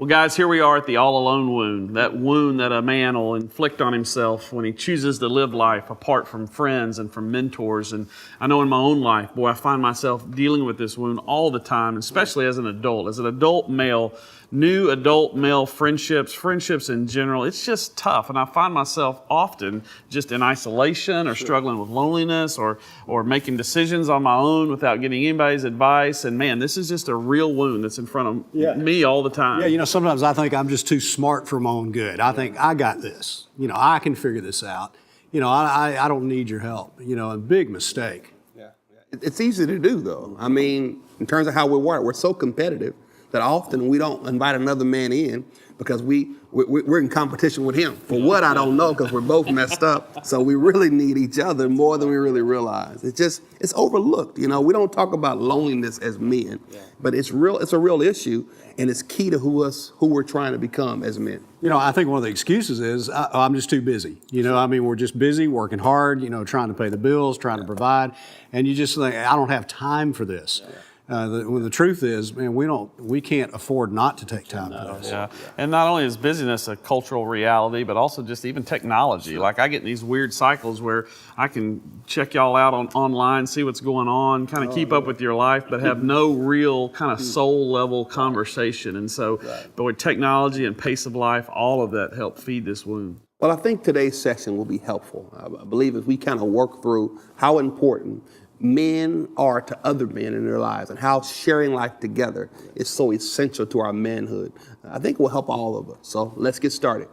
Well, guys, here we are at the all-alone wound, that wound that a man will inflict on himself when he chooses to live life apart from friends and from mentors. And I know in my own life, boy, I find myself dealing with this wound all the time, especially as an adult. As an adult male, new adult male friendships in general, it's just tough. And I find myself often just in isolation or struggling with loneliness or making decisions on my own without getting anybody's advice. And man, this is just a real wound that's in front of me all the time. Yeah, sometimes I think I'm just too smart for my own good. I think I got this. I can figure this out. I don't need your help. A big mistake. Yeah. It's easy to do, though. I mean, in terms of how we work, we're so competitive that often we don't invite another man in because we're in competition with him. For what, I don't know, because we're both messed up. So we really need each other more than we really realize. It's overlooked. We don't talk about loneliness as men, but it's real. It's a real issue, and it's key to who we're trying to become as men. I think one of the excuses is I'm just too busy. We're just busy, working hard, trying to pay the bills, trying to provide, and you just think, I don't have time for this. When the truth is, man, we can't afford not to take time for this. Yeah, and not only is busyness a cultural reality, but also just even technology. Like I get in these weird cycles where I can check y'all out online, see what's going on, kind of keep up with your life, but have no real kind of soul level conversation. And so, but with technology and pace of life, all of that help feed this wound. Well, I think today's session will be helpful. I believe if we kind of work through how important men are to other men in their lives and how sharing life together is so essential to our manhood, I think it will help all of us. So let's get started.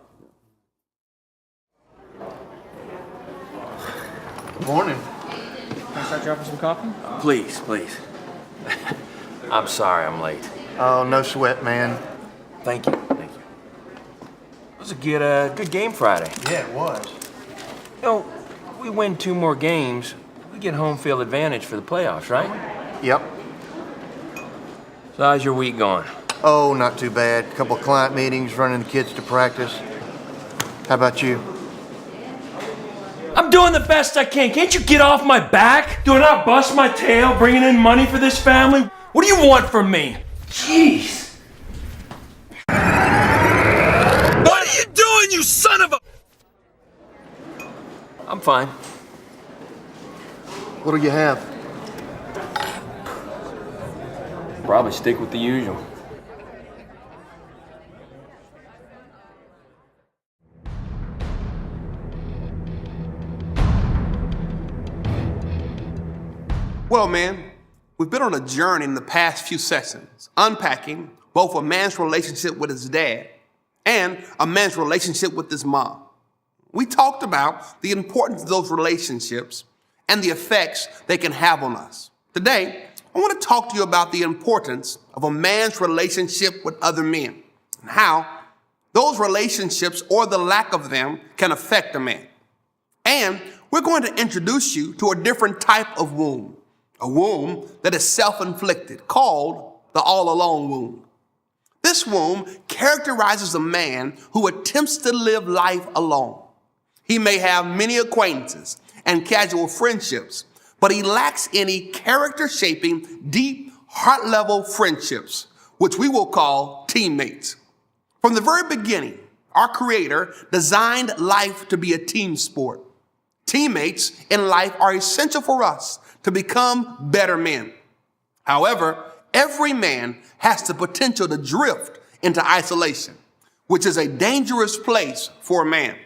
Good morning. Can I start you off with some coffee? Please. I'm sorry I'm late. Oh, no sweat, man. Thank you. It was a good game Friday. Yeah, it was. We win 2 more games, we get home field advantage for the playoffs, right? Yep. So how's your week going? Oh, not too bad. A couple of client meetings, running the kids to practice. How about you? I'm doing the best I can. Can't you get off my back? Do I not bust my tail bringing in money for this family? What do you want from me? Jeez. What are you doing, you son of a... I'm fine. What do you have? Probably stick with the usual. Well, man, we've been on a journey in the past few sessions, unpacking both a man's relationship with his dad and a man's relationship with his mom. We talked about the importance of those relationships and the effects they can have on us. Today, I want to talk to you about the importance of a man's relationship with other men and how those relationships or the lack of them can affect a man. And we're going to introduce you to a different type of wound, a wound that is self-inflicted, called the all-alone wound. This wound characterizes a man who attempts to live life alone. He may have many acquaintances and casual friendships, but he lacks any character-shaping, deep, heart-level friendships, which we will call teammates. From the very beginning, our Creator designed life to be a team sport. Teammates in life are essential for us to become better men. However, every man has the potential to drift into isolation, which is a dangerous place for a man.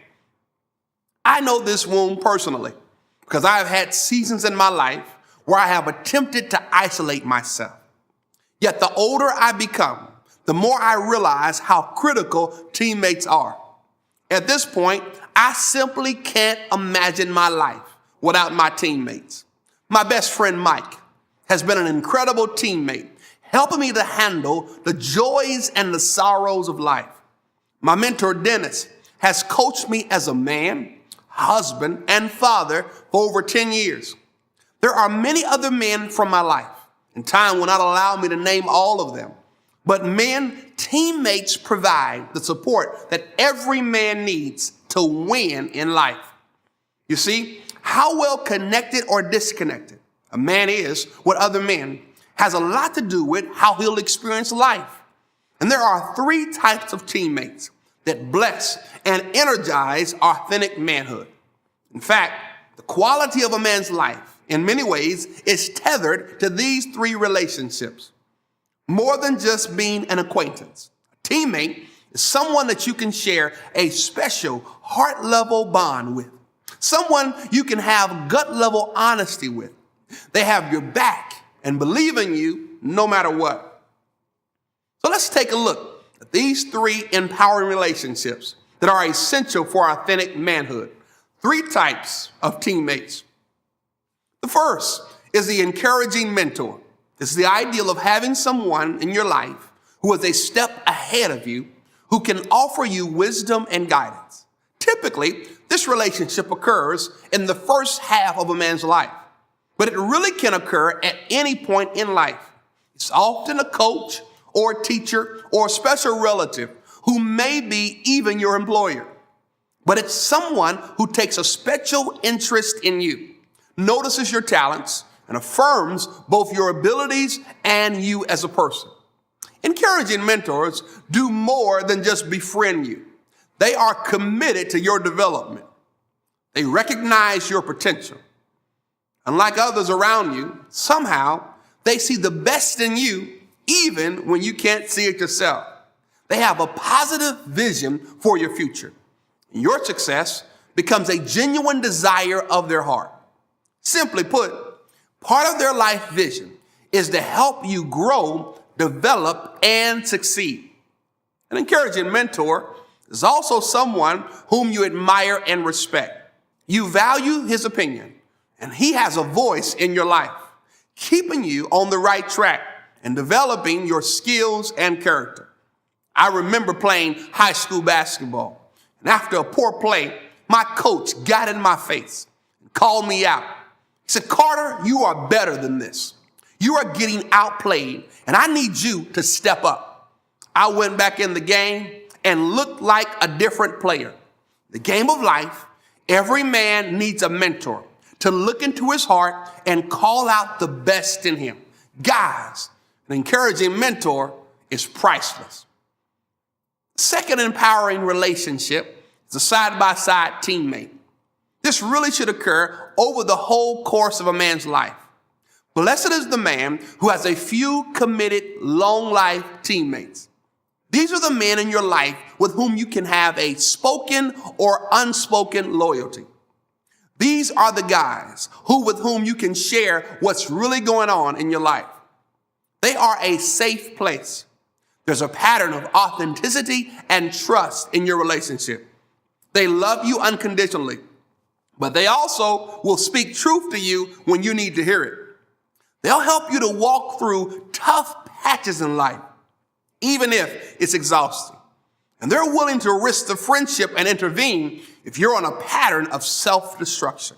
I know this wound personally because I have had seasons in my life where I have attempted to isolate myself. Yet the older I become, the more I realize how critical teammates are. At this point, I simply can't imagine my life without my teammates. My best friend, Mike, has been an incredible teammate, helping me to handle the joys and the sorrows of life. My mentor, Dennis, has coached me as a man, husband, and father for over 10 years. There are many other men from my life, and time will not allow me to name all of them. But men, teammates provide the support that every man needs to win in life. You see, how well connected or disconnected a man is with other men has a lot to do with how he'll experience life. And there are three types of teammates that bless and energize authentic manhood. In fact, the quality of a man's life, in many ways, is tethered to these three relationships. More than just being an acquaintance. A teammate is someone that you can share a special heart-level bond with. Someone you can have gut-level honesty with. They have your back and believe in you no matter what. So let's take a look at these three empowering relationships that are essential for authentic manhood. Three types of teammates. The first is the encouraging mentor. This is the ideal of having someone in your life who is a step ahead of you, who can offer you wisdom and guidance. Typically, this relationship occurs in the first half of a man's life, but it really can occur at any point in life. It's often a coach or a teacher or a special relative who may be even your employer. But it's someone who takes a special interest in you, notices your talents, and affirms both your abilities and you as a person. Encouraging mentors do more than just befriend you. They are committed to your development. They recognize your potential. Unlike others around you, somehow they see the best in you even when you can't see it yourself. They have a positive vision for your future. Your success becomes a genuine desire of their heart. Simply put, part of their life vision is to help you grow, develop, and succeed. An encouraging mentor is also someone whom you admire and respect. You value his opinion, and he has a voice in your life, keeping you on the right track and developing your skills and character. I remember playing high school basketball. And after a poor play, my coach got in my face and called me out. He said, "Carter, you are better than this. You are getting outplayed, and I need you to step up." I went back in the game and looked like a different player. The game of life, every man needs a mentor to look into his heart and call out the best in him. Guys, an encouraging mentor is priceless. Second empowering relationship is a side-by-side teammate. This really should occur over the whole course of a man's life. Blessed is the man who has a few committed, long-life teammates. These are the men in your life with whom you can have a spoken or unspoken loyalty. These are the guys with whom you can share what's really going on in your life. They are a safe place. There's a pattern of authenticity and trust in your relationship. They love you unconditionally, but they also will speak truth to you when you need to hear it. They'll help you to walk through tough patches in life, even if it's exhausting. And they're willing to risk the friendship and intervene if you're on a pattern of self-destruction.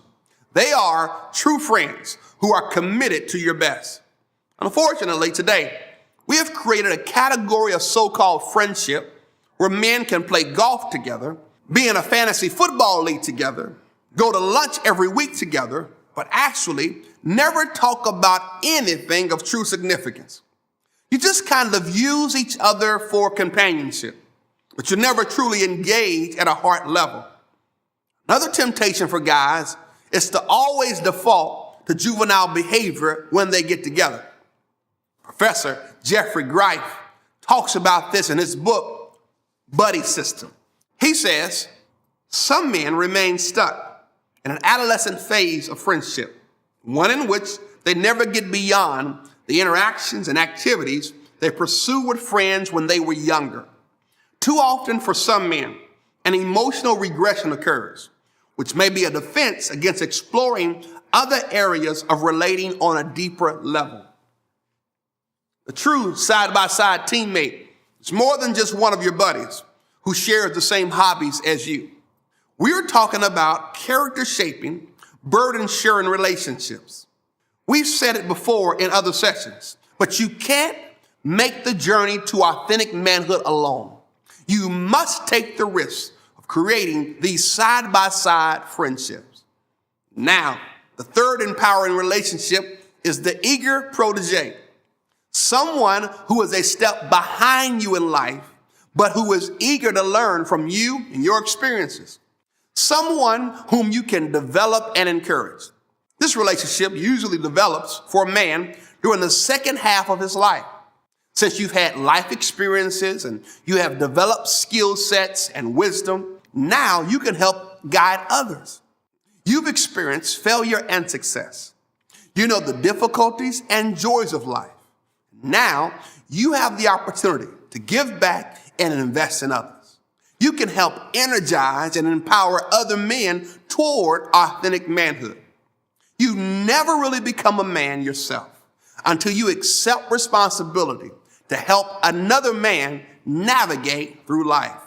They are true friends who are committed to your best. Unfortunately, today, we have created a category of so-called friendship where men can play golf together, be in a fantasy football league together, go to lunch every week together, but actually never talk about anything of true significance. You just kind of use each other for companionship, but you never truly engage at a heart level. Another temptation for guys is to always default to juvenile behavior when they get together. Professor Jeffrey Greif talks about this in his book, Buddy System. He says, some men remain stuck in an adolescent phase of friendship, one in which they never get beyond the interactions and activities they pursue with friends when they were younger. Too often for some men, an emotional regression occurs, which may be a defense against exploring other areas of relating on a deeper level. A true side-by-side teammate is more than just one of your buddies who shares the same hobbies as you. We're talking about character-shaping, burden-sharing relationships. We've said it before in other sessions, but you can't make the journey to authentic manhood alone. You must take the risk of creating these side-by-side friendships. Now, the third empowering relationship is the eager protege. Someone who is a step behind you in life, but who is eager to learn from you and your experiences. Someone whom you can develop and encourage. This relationship usually develops for a man during the second half of his life. Since you've had life experiences and you have developed skill sets and wisdom, now you can help guide others. You've experienced failure and success. You know the difficulties and joys of life. Now you have the opportunity to give back and invest in others. You can help energize and empower other men toward authentic manhood. You never really become a man yourself until you accept responsibility to help another man navigate through life.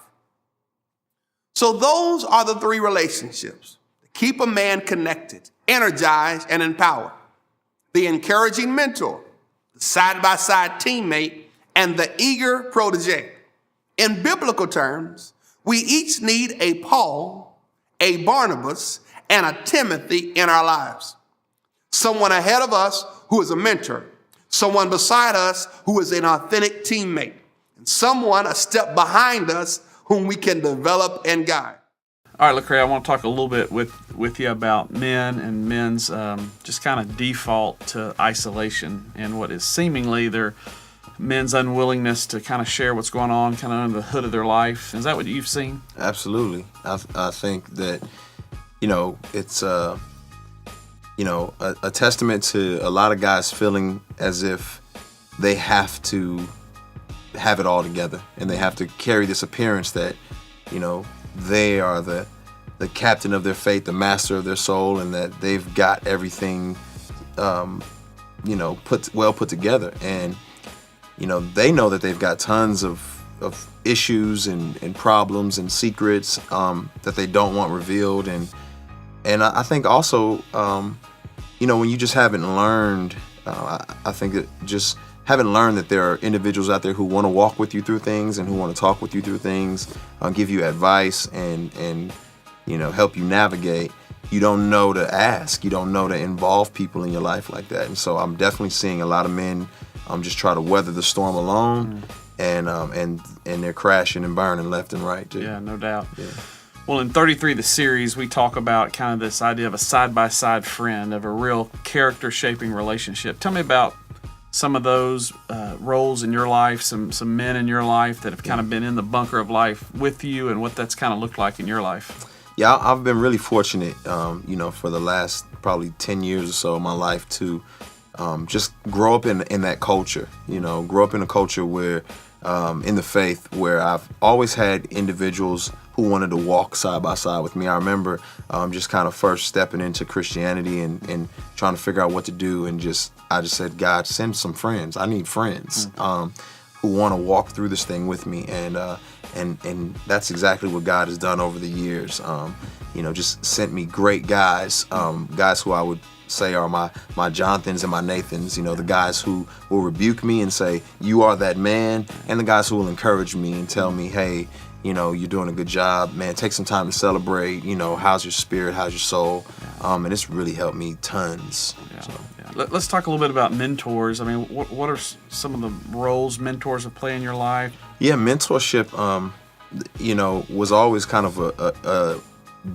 So those are the three relationships that keep a man connected, energized, and empowered. The encouraging mentor, the side-by-side teammate, and the eager protege. In biblical terms, we each need a Paul, a Barnabas, and a Timothy in our lives. Someone ahead of us who is a mentor, someone beside us who is an authentic teammate, and someone a step behind us whom we can develop and guide. All right, Lecrae, I want to talk a little bit with you about men and men's just kind of default to isolation and what is seemingly their men's unwillingness to kind of share what's going on kind of under the hood of their life. Is that what you've seen? Absolutely. I think that, it's, a testament to a lot of guys feeling as if they have to have it all together and they have to carry this appearance that, they are the captain of their fate, the master of their soul, and that they've got everything, put together. And, they know that they've got tons of issues and problems and secrets that they don't want revealed. And I think also, when you just haven't learned, I think that just haven't learned that there are individuals out there who want to walk with you through things and who want to talk with you through things, give you advice and help you navigate. You don't know to ask. You don't know to involve people in your life like that. And so I'm definitely seeing a lot of men just try to weather the storm alone, and they're crashing and burning left and right too. Yeah, no doubt. Yeah. Well, in 33, the series, we talk about kind of this idea of a side-by-side friend, of a real character-shaping relationship. Tell me about some of those roles in your life, some men in your life that have kind of been in the bunker of life with you, and what that's kind of looked like in your life. Yeah, I've been really fortunate, for the last probably 10 years or so of my life to just grow up in that culture, grow up in a culture where, in the faith, where I've always had individuals who wanted to walk side by side with me. I remember just kind of first stepping into Christianity and trying to figure out what to do, and I just said, God, send some friends. I need friends who want to walk through this thing with me, and that's exactly what God has done over the years. Just sent me great guys, guys who I would say are my Jonathans and my Nathans, the guys who will rebuke me and say, you are that man, and the guys who will encourage me and tell me, hey, you're doing a good job, man, take some time to celebrate, how's your spirit, how's your soul, and it's really helped me tons. Yeah. So. Yeah. Let's talk a little bit about mentors. I mean, what are some of the roles mentors have played in your life? Yeah, mentorship, was always kind of a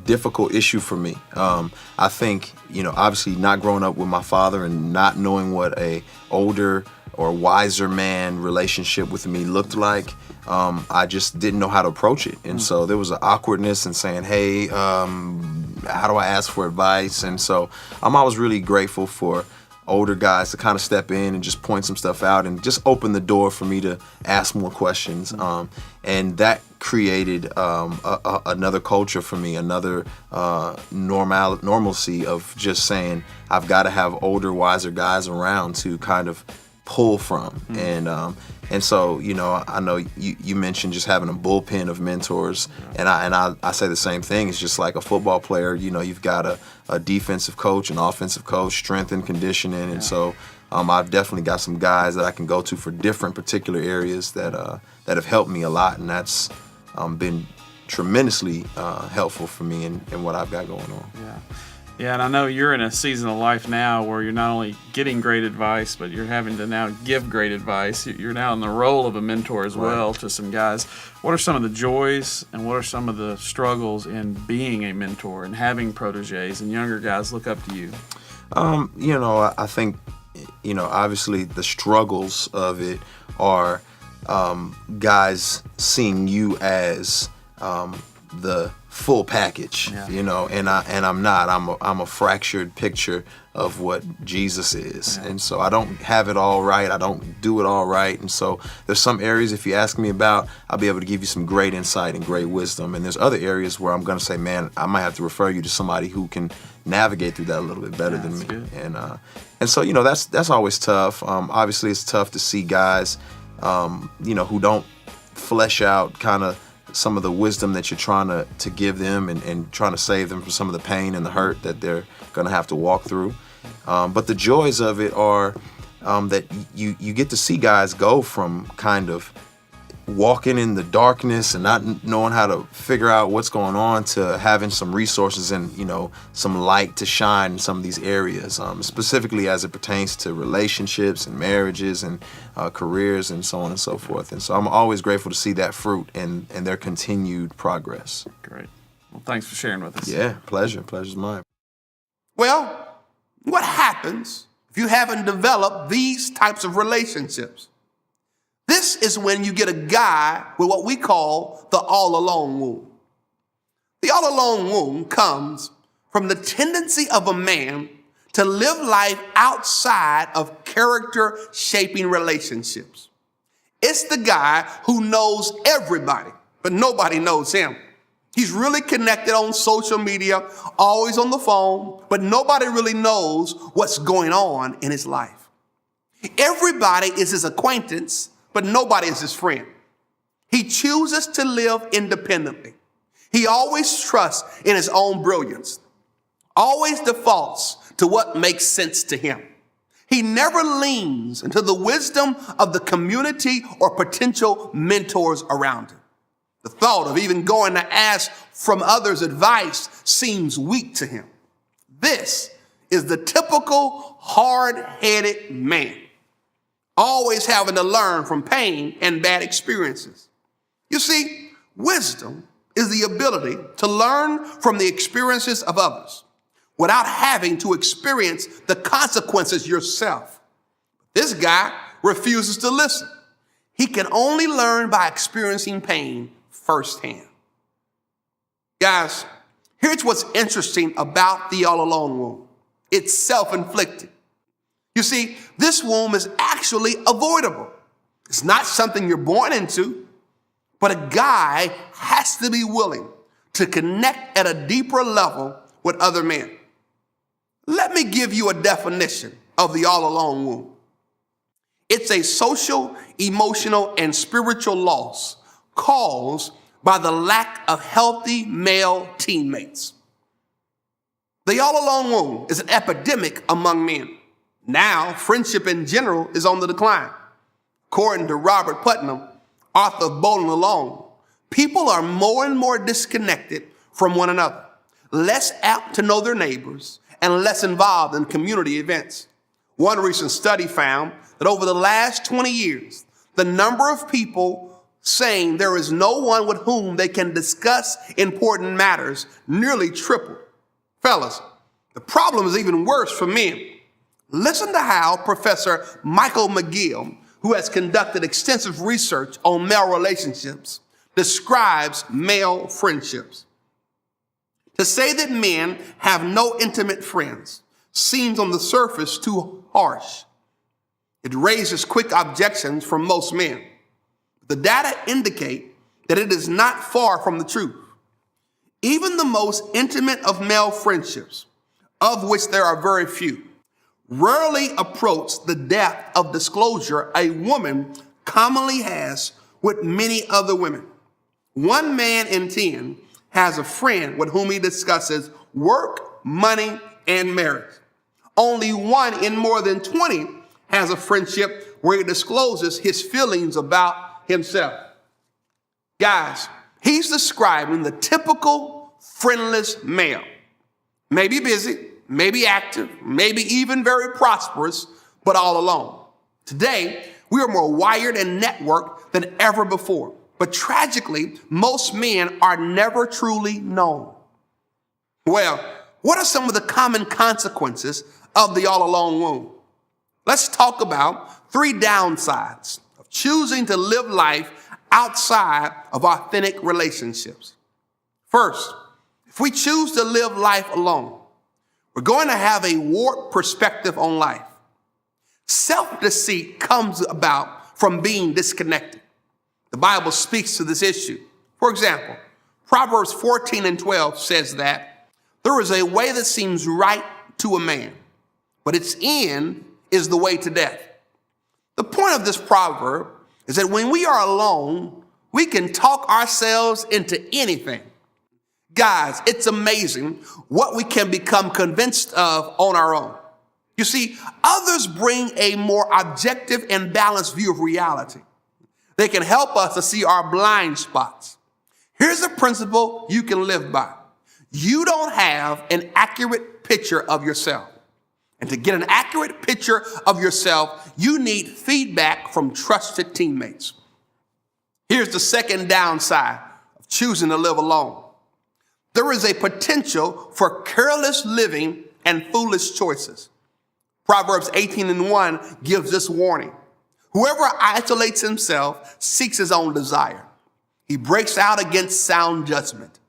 difficult issue for me. I think, obviously not growing up with my father and not knowing what a older or wiser man relationship with me looked like, I just didn't know how to approach it. And so there was an awkwardness in saying, hey, how do I ask for advice? And so I was really grateful for older guys to kind of step in and just point some stuff out and just open the door for me to ask more questions. And that created another culture for me, another normalcy of just saying, I've got to have older, wiser guys around to kind of pull from. And so, I know you mentioned just having a bullpen of mentors, and I say the same thing. It's just like a football player, you've got a defensive coach, an offensive coach, strength and conditioning. And so I've definitely got some guys that I can go to for different particular areas that have helped me a lot, and that's been tremendously helpful for me in what I've got going on. Yeah. Yeah, and I know you're in a season of life now where you're not only getting great advice, but you're having to now give great advice. You're now in the role of a mentor as well to some guys. What are some of the joys and what are some of the struggles in being a mentor and having proteges and younger guys look up to you? I think, obviously the struggles of it are guys seeing you as the full package, and I'm not. I'm a fractured picture of what Jesus is, and so I don't have it all right. I don't do it all right, and so there's some areas if you ask me about, I'll be able to give you some great insight and great wisdom, and there's other areas where I'm going to say, man, I might have to refer you to somebody who can navigate through that a little bit better than me, good. and so that's always tough. Obviously, it's tough to see guys, who don't flesh out kind of some of the wisdom that you're trying to give them and trying to save them from some of the pain and the hurt that they're going to have to walk through. But the joys of it are that you get to see guys go from kind of walking in the darkness and not knowing how to figure out what's going on to having some resources and some light to shine in some of these areas, specifically as it pertains to relationships and marriages and careers and so on and so forth. And so I'm always grateful to see that fruit and their continued progress. Great. Well, thanks for sharing with us. Yeah, pleasure's mine. Well, what happens if you haven't developed these types of relationships? This is when you get a guy with what we call the all-alone wound. The all-alone wound comes from the tendency of a man to live life outside of character-shaping relationships. It's the guy who knows everybody, but nobody knows him. He's really connected on social media, always on the phone, but nobody really knows what's going on in his life. Everybody is his acquaintance, but nobody is his friend. He chooses to live independently. He always trusts in his own brilliance, always defaults to what makes sense to him. He never leans into the wisdom of the community or potential mentors around him. The thought of even going to ask from others advice seems weak to him. This is the typical hard-headed man, always having to learn from pain and bad experiences. You see, wisdom is the ability to learn from the experiences of others without having to experience the consequences yourself. This guy refuses to listen. He can only learn by experiencing pain firsthand. Guys, here's what's interesting about the all-alone wound. It's self-inflicted. You see, this wound is actually avoidable. It's not something you're born into, but a guy has to be willing to connect at a deeper level with other men. Let me give you a definition of the all-alone wound. It's a social, emotional, and spiritual loss caused by the lack of healthy male teammates. The all-alone wound is an epidemic among men. Now, friendship in general is on the decline. According to Robert Putnam, author of Bowling Alone, people are more and more disconnected from one another, less apt to know their neighbors, and less involved in community events. One recent study found that over the last 20 years, the number of people saying there is no one with whom they can discuss important matters nearly tripled. Fellas, the problem is even worse for men. Listen to how Professor Michael McGill, who has conducted extensive research on male relationships, describes male friendships. To say that men have no intimate friends seems on the surface too harsh. It raises quick objections from most men. The data indicate that it is not far from the truth. Even the most intimate of male friendships, of which there are very few, rarely approach the depth of disclosure a woman commonly has with many other women. 1 man in 10 has a friend with whom he discusses work, money, and marriage. Only 1 in more than 20 has a friendship where he discloses his feelings about himself. Guys, he's describing the typical friendless male. Maybe busy, maybe active, maybe even very prosperous, but all alone. Today, we are more wired and networked than ever before. But tragically, most men are never truly known. Well, what are some of the common consequences of the all alone wound? Let's talk about 3 downsides of choosing to live life outside of authentic relationships. First, if we choose to live life alone, we're going to have a warped perspective on life. Self-deceit comes about from being disconnected. The Bible speaks to this issue. For example, Proverbs 14:12 says that there is a way that seems right to a man, but its end is the way to death. The point of this proverb is that when we are alone, we can talk ourselves into anything. Guys, it's amazing what we can become convinced of on our own. You see, others bring a more objective and balanced view of reality. They can help us to see our blind spots. Here's a principle you can live by. You don't have an accurate picture of yourself. And to get an accurate picture of yourself, you need feedback from trusted teammates. Here's the second downside of choosing to live alone. There is a potential for careless living and foolish choices. Proverbs 18:1 gives this warning. Whoever isolates himself seeks his own desire. He breaks out against sound judgment.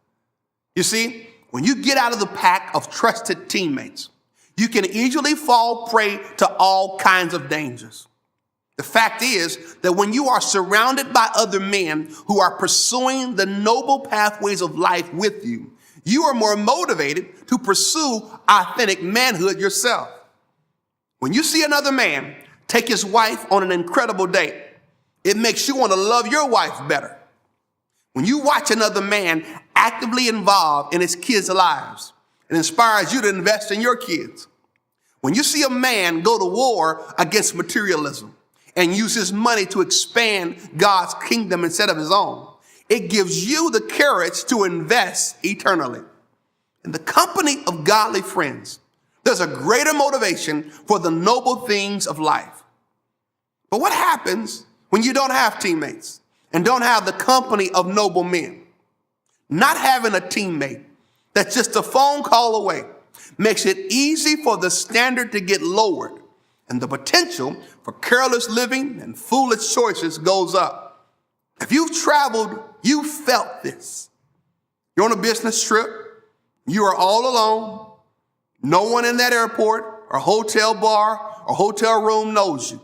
You see, when you get out of the pack of trusted teammates, you can easily fall prey to all kinds of dangers. The fact is that when you are surrounded by other men who are pursuing the noble pathways of life with you, you are more motivated to pursue authentic manhood yourself. When you see another man take his wife on an incredible date, it makes you want to love your wife better. When you watch another man actively involved in his kids' lives, it inspires you to invest in your kids. When you see a man go to war against materialism and use his money to expand God's kingdom instead of his own, it gives you the courage to invest eternally. In the company of godly friends, there's a greater motivation for the noble things of life. But what happens when you don't have teammates and don't have the company of noble men? Not having a teammate that's just a phone call away makes it easy for the standard to get lowered, and the potential for careless living and foolish choices goes up. If you've traveled, you felt this. You're on a business trip, you are all alone, no one in that airport or hotel bar or hotel room knows you,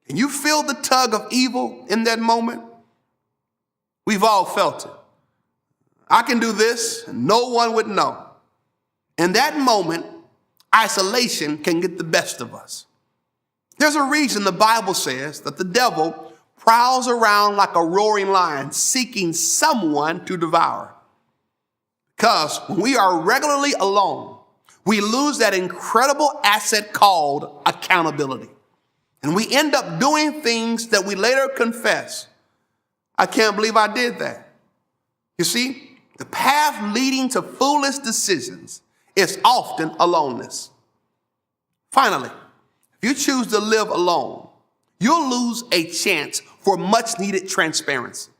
and you feel the tug of evil in that moment. We've all felt it. I can do this, and no one would know. In that moment, isolation can get the best of us. There's a reason the Bible says that the devil prowls around like a roaring lion seeking someone to devour. Because when we are regularly alone, we lose that incredible asset called accountability. And we end up doing things that we later confess. I can't believe I did that. You see, the path leading to foolish decisions is often aloneness. Finally, if you choose to live alone, you'll lose a chance for much needed transparency.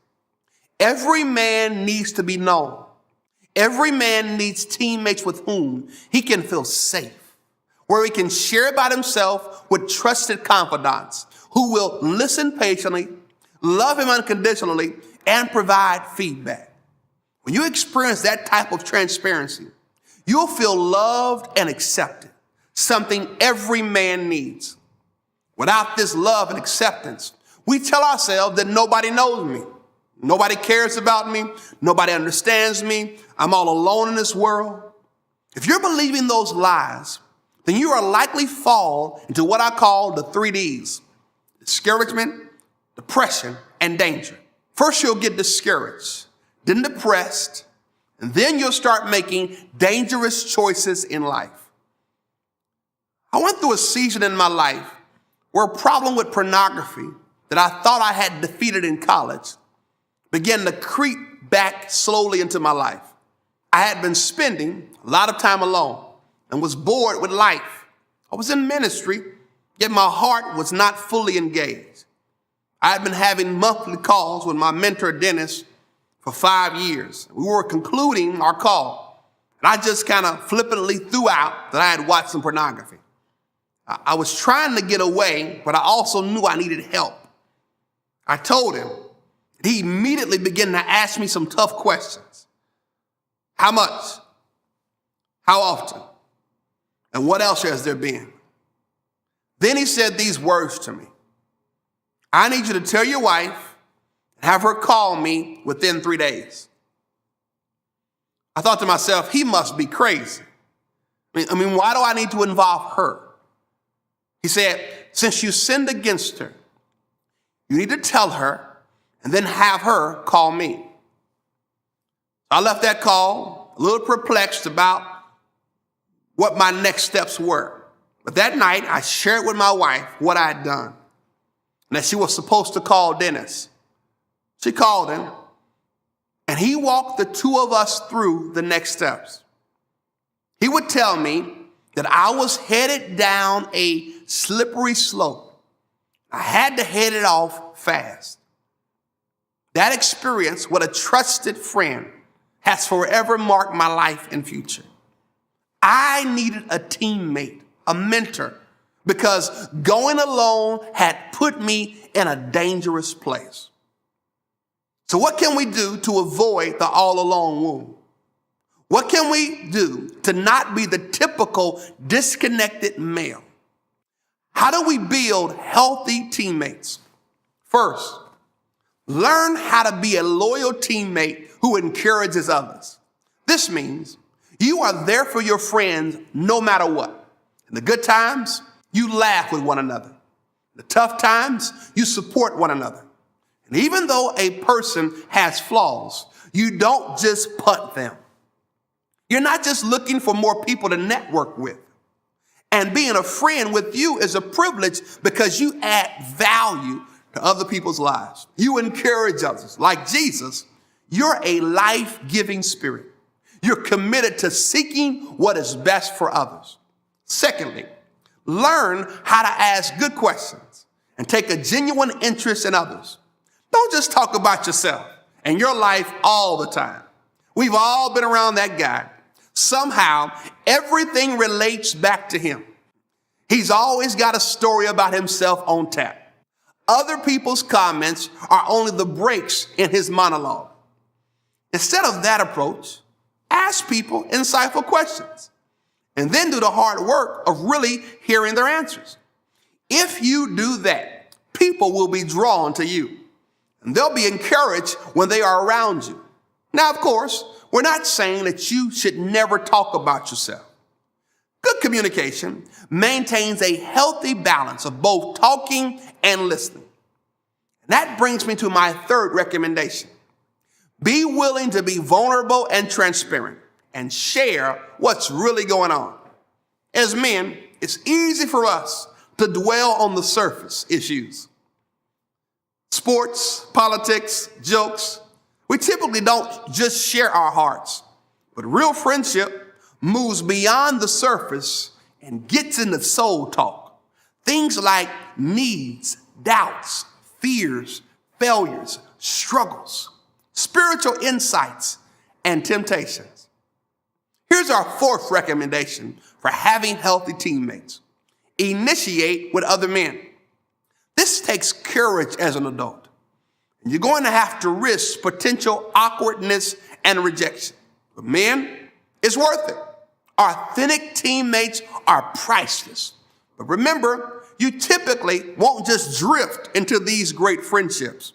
Every man needs to be known. Every man needs teammates with whom he can feel safe, where he can share about himself with trusted confidants who will listen patiently, love him unconditionally, and provide feedback. When you experience that type of transparency, you'll feel loved and accepted, something every man needs. Without this love and acceptance, we tell ourselves that nobody knows me, nobody cares about me, nobody understands me, I'm all alone in this world. If you're believing those lies, then you are likely fall into what I call the 3 Ds: discouragement, depression, and danger. First, you'll get discouraged, then depressed, and then you'll start making dangerous choices in life. I went through a season in my life where a problem with pornography that I thought I had defeated in college began to creep back slowly into my life. I had been spending a lot of time alone and was bored with life. I was in ministry, yet my heart was not fully engaged. I had been having monthly calls with my mentor, Dennis, for 5 years. We were concluding our call, and I just kind of flippantly threw out that I had watched some pornography. I was trying to get away, but I also knew I needed help. I told him. He immediately began to ask me some tough questions. How much? How often? And what else has there been? Then he said these words to me. I need you to tell your wife and have her call me within 3 days. I thought to myself, he must be crazy. I mean, why do I need to involve her? He said, since you sinned against her, you need to tell her and then have her call me. I left that call a little perplexed about what my next steps were. But that night, I shared with my wife what I had done and that she was supposed to call Dennis. She called him, and he walked the two of us through the next steps. He would tell me that I was headed down a slippery slope. I had to head it off fast. That experience with a trusted friend has forever marked my life and future. I needed a teammate, a mentor, because going alone had put me in a dangerous place. So what can we do to avoid the all alone wound? What can we do to not be the typical disconnected male? How do we build healthy teammates? First, learn how to be a loyal teammate who encourages others. This means you are there for your friends no matter what. In the good times, you laugh with one another. In the tough times, you support one another. And even though a person has flaws, you don't just punt them. You're not just looking for more people to network with. And being a friend with you is a privilege because you add value to other people's lives. You encourage others. Like Jesus, you're a life-giving spirit. You're committed to seeking what is best for others. Secondly, learn how to ask good questions and take a genuine interest in others. Don't just talk about yourself and your life all the time. We've all been around that guy. Somehow, everything relates back to him. He's always got a story about himself on tap. Other people's comments are only the breaks in his monologue. Instead of that approach, ask people insightful questions and then do the hard work of really hearing their answers. If you do that, people will be drawn to you and they'll be encouraged when they are around you. Now, of course, we're not saying that you should never talk about yourself. Good communication maintains a healthy balance of both talking and listening. And that brings me to my third recommendation. Be willing to be vulnerable and transparent and share what's really going on. As men, it's easy for us to dwell on the surface issues. Sports, politics, jokes. We typically don't just share our hearts, but real friendship moves beyond the surface and gets into soul talk. Things like needs, doubts, fears, failures, struggles, spiritual insights, and temptations. Here's our fourth recommendation for having healthy teammates. Initiate with other men. This takes courage as an adult. You're going to have to risk potential awkwardness and rejection. But men, it's worth it. Authentic teammates are priceless. But remember, you typically won't just drift into these great friendships.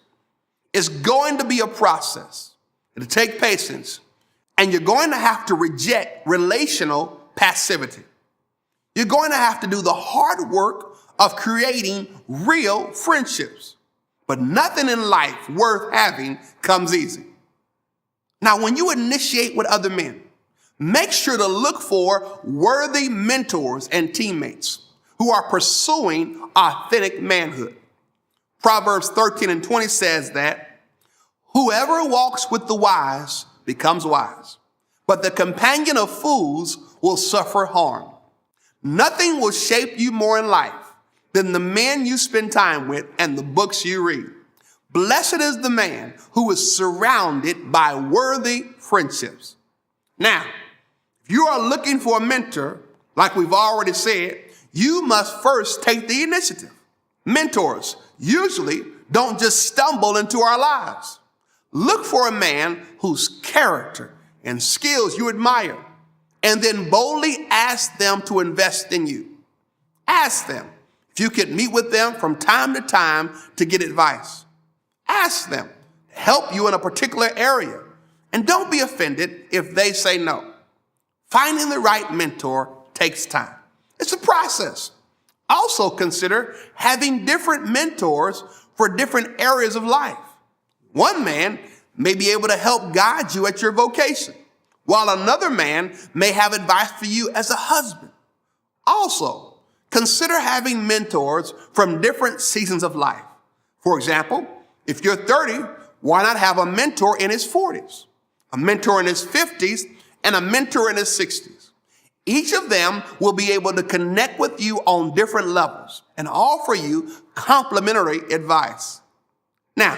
It's going to be a process. It'll take patience. And you're going to have to reject relational passivity. You're going to have to do the hard work of creating real friendships. But nothing in life worth having comes easy. Now, when you initiate with other men, make sure to look for worthy mentors and teammates who are pursuing authentic manhood. Proverbs 13:20 says that whoever walks with the wise becomes wise, but the companion of fools will suffer harm. Nothing will shape you more in life than the men you spend time with and the books you read. Blessed is the man who is surrounded by worthy friendships. Now, if you are looking for a mentor, like we've already said, you must first take the initiative. Mentors usually don't just stumble into our lives. Look for a man whose character and skills you admire, and then boldly ask them to invest in you. Ask them if you could meet with them from time to time to get advice. Ask them to help you in a particular area, and don't be offended if they say no. Finding the right mentor takes time. It's a process. Also consider having different mentors for different areas of life. One man may be able to help guide you at your vocation, while another man may have advice for you as a husband. Also, consider having mentors from different seasons of life. For example, if you're 30, why not have a mentor in his 40s, a mentor in his 50s, and a mentor in his 60s? Each of them will be able to connect with you on different levels and offer you complimentary advice. Now,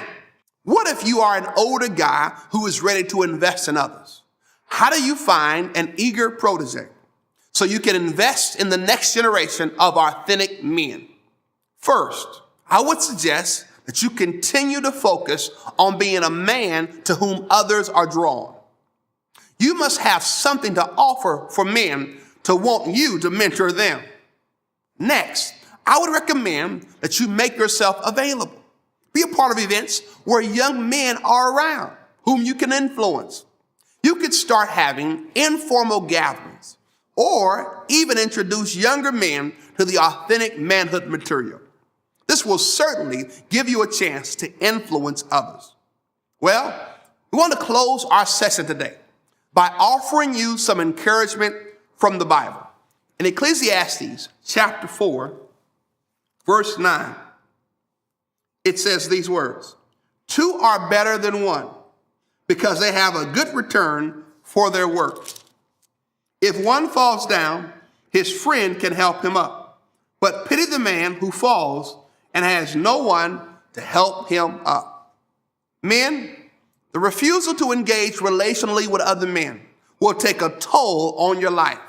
what if you are an older guy who is ready to invest in others? How do you find an eager protege so you can invest in the next generation of authentic men? First, I would suggest that you continue to focus on being a man to whom others are drawn. You must have something to offer for men to want you to mentor them. Next, I would recommend that you make yourself available. Be a part of events where young men are around whom you can influence. You could start having informal gatherings or even introduce younger men to the authentic manhood material. This will certainly give you a chance to influence others. Well, we want to close our session today by offering you some encouragement from the Bible. In Ecclesiastes chapter 4, verse 9, it says these words, "Two are better than one because they have a good return for their work. If one falls down, his friend can help him up. But pity the man who falls and has no one to help him up." Men, the refusal to engage relationally with other men will take a toll on your life.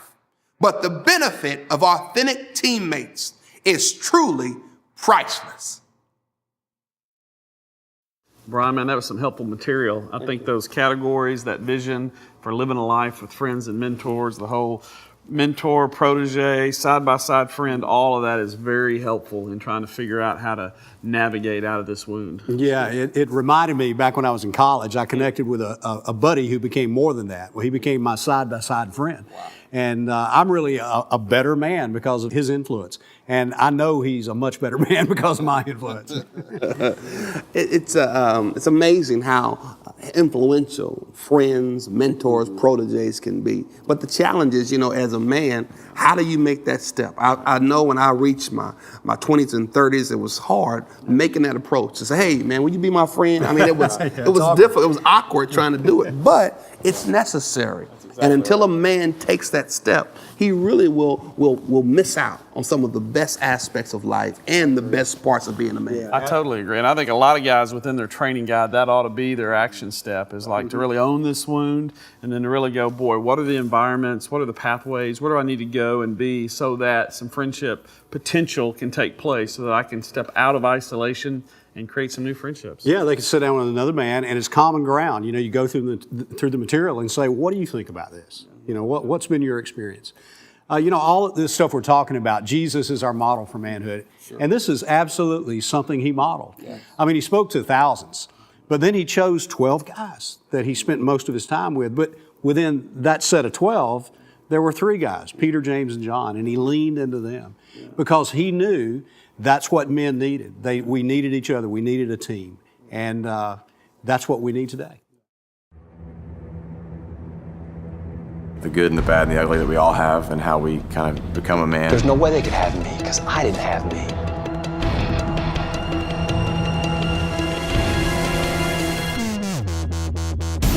But the benefit of authentic teammates is truly priceless. Brian, man, that was some helpful material. I think those categories, that vision for living a life with friends and mentors, the whole mentor, protege, side-by-side friend, all of that is very helpful in trying to figure out how to navigate out of this wound. Yeah, it reminded me back when I was in college, I connected with a buddy who became more than that. Well, he became my side-by-side friend. Wow. And I'm really a better man because of his influence. And I know he's a much better man because of my influence. It's amazing how influential friends, mentors, proteges can be. But the challenge is, as a man, how do you make that step? I know when I reached my 20s and 30s, it was hard making that approach to say, "Hey, man, will you be my friend?" I mean, it was difficult. It was awkward trying to do it, but it's necessary. And until a man takes that step, he really will miss out on some of the best aspects of life and the best parts of being a man. I totally agree. And I think a lot of guys within their training guide, that ought to be their action step, is like to really own this wound and then to really go, boy, what are the environments? What are the pathways? Where do I need to go and be so that some friendship potential can take place so that I can step out of isolation and create some new friendships? Yeah, they can sit down with another man, and it's common ground. You go through the material and say, "What do you think about this? What's been your experience?" All of this stuff we're talking about, Jesus is our model for manhood, and this is absolutely something he modeled. Yes. I mean, he spoke to thousands, but then he chose 12 guys that he spent most of his time with. But within that set of 12, there were 3 guys, Peter, James, and John, and he leaned into them because he knew that's what men needed. We needed each other. We needed a team. And that's what we need today. The good and the bad and the ugly that we all have and how we kind of become a man. There's no way they could have me because I didn't have me.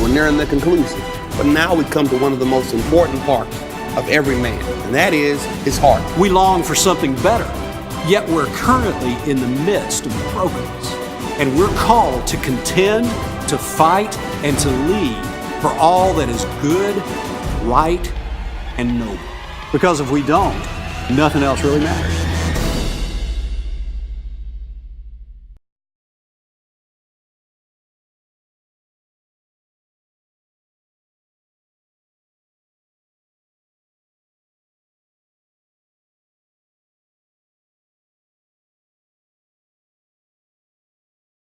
We're nearing the conclusion. But now we come to one of the most important parts of every man, and that is his heart. We long for something better, yet we're currently in the midst of brokenness. And we're called to contend, to fight, and to lead for all that is good, right, and noble. Because if we don't, nothing else really matters.